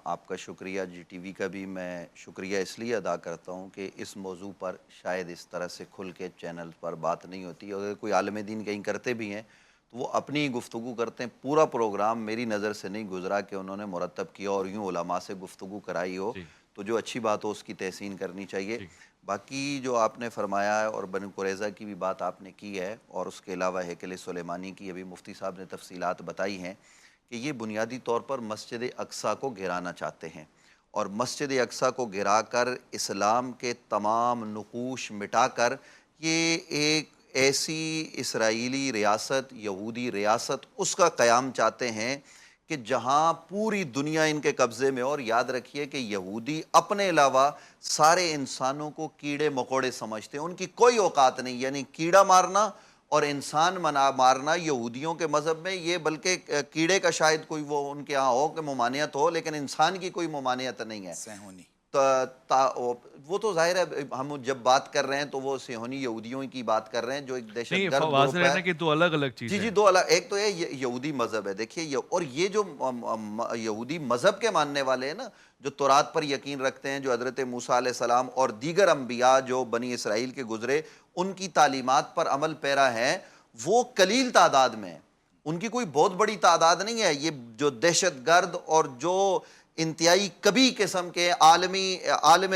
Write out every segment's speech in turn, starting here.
آپ کا شکریہ، جی ٹی وی کا بھی میں شکریہ اس لیے ادا کرتا ہوں کہ اس موضوع پر شاید اس طرح سے کھل کے چینل پر بات نہیں ہوتی. اگر کوئی عالم دین کہیں کرتے بھی ہیں تو وہ اپنی گفتگو کرتے ہیں. پورا پروگرام میری نظر سے نہیں گزرا کہ انہوں نے مرتب کیا اور یوں علماء سے گفتگو کرائی ہو. جی تو جو اچھی بات ہو اس کی تحسین کرنی چاہیے. ٹھیک. باقی جو آپ نے فرمایا ہے اور بنو قریظہ کی بھی بات آپ نے کی ہے، اور اس کے علاوہ ہیکل سلیمانی کی ابھی مفتی صاحب نے تفصیلات بتائی ہیں کہ یہ بنیادی طور پر مسجد اقصیٰ کو گرانا چاہتے ہیں، اور مسجد اقصیٰ کو گرا کر اسلام کے تمام نقوش مٹا کر یہ ایک ایسی اسرائیلی ریاست، یہودی ریاست اس کا قیام چاہتے ہیں کہ جہاں پوری دنیا ان کے قبضے میں. اور یاد رکھیے کہ یہودی اپنے علاوہ سارے انسانوں کو کیڑے مکوڑے سمجھتے ہیں، ان کی کوئی اوقات نہیں. یعنی کیڑا مارنا اور انسان مارنا یہودیوں کے مذہب میں یہ، بلکہ کیڑے کا شاید کوئی وہ ان کے ہاں ہو کہ ممانعت ہو، لیکن انسان کی کوئی ممانعت نہیں ہے. صہیونی وہ تو ظاہر ہے ہم جب بات کر رہے ہیں تو وہ صہیونی یہودیوں کی بات کر رہے ہیں جو ایک دہشت نہیں، گرد واضح گروپ رہنا ہے. کہ دو الگ الگ جی چیزیں جی ہیں. دو الگ، ایک تو یہ یہودی مذہب ہے. دیکھیے اور یہ جو یہودی مذہب کے ماننے والے ہیں نا، جو تورات پر یقین رکھتے ہیں، جو حضرت موسیٰ علیہ السلام اور دیگر انبیاء جو بنی اسرائیل کے گزرے ان کی تعلیمات پر عمل پیرا ہیں، وہ قلیل تعداد میں ہیں. ان کی کوئی بہت بڑی تعداد نہیں ہے. یہ جو دہشت گرد اور جو انتہائی کبھی قسم کے عالم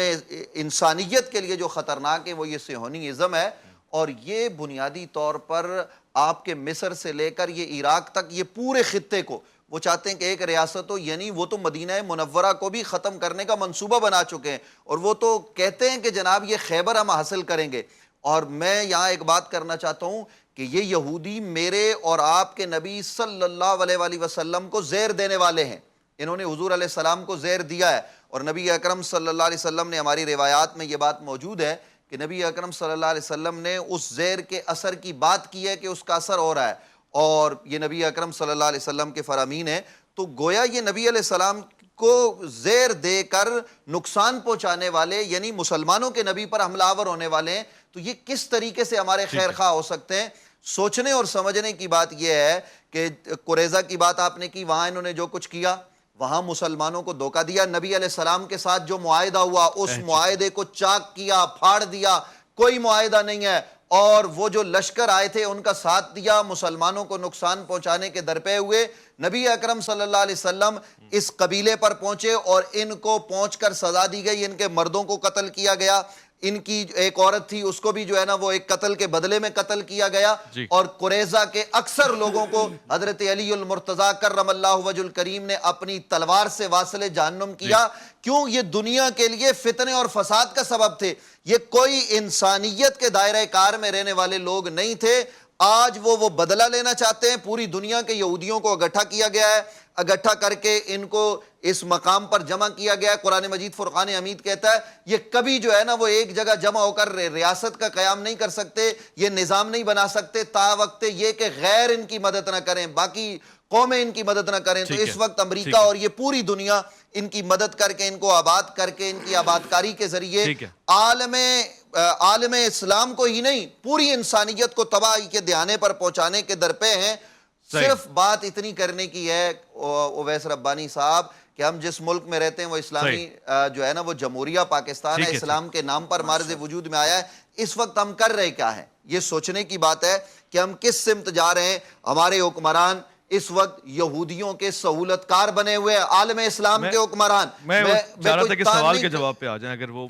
انسانیت کے لیے جو خطرناک ہے وہ یہ صہیونیزم ہے. اور یہ بنیادی طور پر آپ کے مصر سے لے کر یہ عراق تک، یہ پورے خطے کو وہ چاہتے ہیں کہ ایک ریاست ہو. یعنی وہ تو مدینہ منورہ کو بھی ختم کرنے کا منصوبہ بنا چکے ہیں، اور وہ تو کہتے ہیں کہ جناب یہ خیبر ہم حاصل کریں گے. اور میں یہاں ایک بات کرنا چاہتا ہوں کہ یہ یہودی میرے اور آپ کے نبی صلی اللہ علیہ وآلہ وسلم کو زہر دینے والے ہیں. انہوں نے حضور علیہ السلام کو زہر دیا ہے، اور نبی اکرم صلی اللہ علیہ وسلم نے، ہماری روایات میں یہ بات موجود ہے کہ نبی اکرم صلی اللہ علیہ وسلم نے اس زہر کے اثر کی بات کی ہے کہ اس کا اثر ہو رہا ہے، اور یہ نبی اکرم صلی اللہ علیہ وسلم کے فرامین ہیں. تو گویا یہ نبی علیہ السلام کو زہر دے کر نقصان پہنچانے والے، یعنی مسلمانوں کے نبی پر حملہ آور ہونے والے ہیں. تو یہ کس طریقے سے ہمارے خیر خواہ ہو سکتے ہیں؟ سوچنے اور سمجھنے کی بات یہ ہے کہ قریظہ کی بات آپ نے کی، وہاں انہوں نے جو کچھ کیا، وہاں مسلمانوں کو دھوکہ دیا. نبی علیہ السلام کے ساتھ جو معاہدہ ہوا اس معاہدے کو چاک کیا، پھاڑ دیا، کوئی معاہدہ نہیں ہے. اور وہ جو لشکر آئے تھے ان کا ساتھ دیا، مسلمانوں کو نقصان پہنچانے کے درپے ہوئے. نبی اکرم صلی اللہ علیہ وسلم اس قبیلے پر پہنچے اور ان کو پہنچ کر سزا دی گئی. ان کے مردوں کو قتل کیا گیا، ان کی ایک عورت تھی اس کو بھی جو ہے نا وہ ایک قتل کے بدلے میں قتل کیا گیا. اور قریظہ کے اکثر لوگوں کو حضرت علی المرتضیٰ کرم اللہ وجہ الکریم نے اپنی تلوار سے واصل جہنم کیا. کیوں؟ یہ دنیا کے لیے فتنے اور فساد کا سبب تھے. یہ کوئی انسانیت کے دائرہ کار میں رہنے والے لوگ نہیں تھے. آج وہ بدلہ لینا چاہتے ہیں. پوری دنیا کے یہودیوں کو اکٹھا کیا گیا ہے، اکٹھا کر کے ان کو اس مقام پر جمع کیا گیا ہے. قرآن مجید فرقان حمید کہتا ہے یہ کبھی جو ہے نا وہ ایک جگہ جمع ہو کر ریاست کا قیام نہیں کر سکتے، یہ نظام نہیں بنا سکتے تا وقت یہ کہ غیر ان کی مدد نہ کریں، باقی قومیں ان کی مدد نہ کریں. تو اس وقت امریکہ اور یہ پوری دنیا ان کی مدد کر کے، ان کو آباد کر کے، ان کی آبادکاری کے ذریعے عالم اسلام کو ہی نہیں پوری انسانیت کو تباہی کے دہانے پر پہنچانے کے درپے ہیں. صرف بات اتنی کرنے کی ہے اویس ربانی صاحب کہ ہم جس ملک میں رہتے ہیں وہ اسلامی جو ہے نا وہ جمہوریہ پاکستان ہے، اسلام کے نام پر مارز وجود میں آیا ہے. اس وقت ہم کر رہے کیا ہیں؟ یہ سوچنے کی بات ہے کہ ہم کس سمت جا رہے ہیں. ہمارے حکمران اس وقت یہودیوں کے سہولت کار بنے ہوئے ہیں، عالم اسلام کے حکمران. میں چاہ رہا تھا کہ سوال کے جواب پہ آ جائیں اگر وہ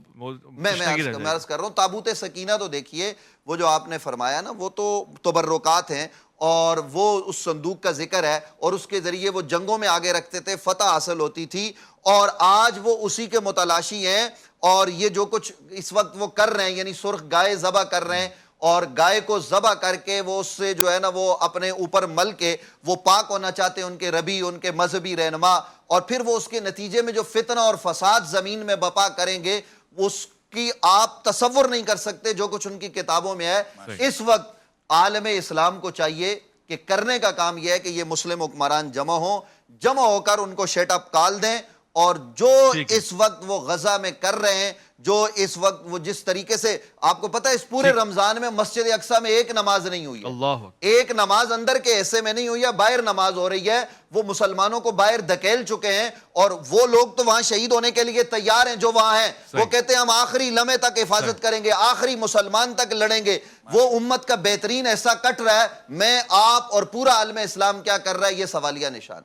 میں عرض کر رہا ہوں. تابوت سکینہ تو دیکھیے وہ جو آپ نے فرمایا نا وہ تو تبرکات ہیں، اور وہ اس صندوق کا ذکر ہے، اور اس کے ذریعے وہ جنگوں میں آگے رکھتے تھے، فتح حاصل ہوتی تھی. اور آج وہ اسی کے متلاشی ہیں. اور یہ جو کچھ اس وقت وہ کر رہے ہیں، یعنی سرخ گائے ذبح کر رہے ہیں، اور گائے کو ذبح کر کے وہ اس سے جو ہے نا وہ اپنے اوپر مل کے وہ پاک ہونا چاہتے ہیں، ان کے ربی، ان کے مذہبی رہنما. اور پھر وہ اس کے نتیجے میں جو فتنہ اور فساد زمین میں بپا کریں گے اس کی آپ تصور نہیں کر سکتے جو کچھ ان کی کتابوں میں ہے. اس وقت عالم اسلام کو چاہیے کہ کرنے کا کام یہ ہے کہ یہ مسلم حکمران جمع ہو کر ان کو شیٹ اپ کال دیں. اور جو اس وقت وہ غزہ میں کر رہے ہیں، جو اس وقت وہ جس طریقے سے آپ کو پتہ ہے اس پورے رمضان میں مسجد اقصی میں ایک نماز نہیں ہوئی ہے، اللہ ایک نماز اندر کے حصے میں نہیں ہوئی ہے، باہر نماز ہو رہی ہے، وہ مسلمانوں کو باہر دھکیل چکے ہیں، اور وہ لوگ تو وہاں شہید ہونے کے لیے تیار ہیں جو وہاں ہیں، وہ کہتے ہیں ہم آخری لمحے تک حفاظت کریں گے، آخری مسلمان تک لڑیں گے۔ وہ امت کا بہترین حصہ کٹ رہا ہے، میں آپ اور پورا عالم اسلام کیا کر رہا ہے، یہ سوالیہ نشان۔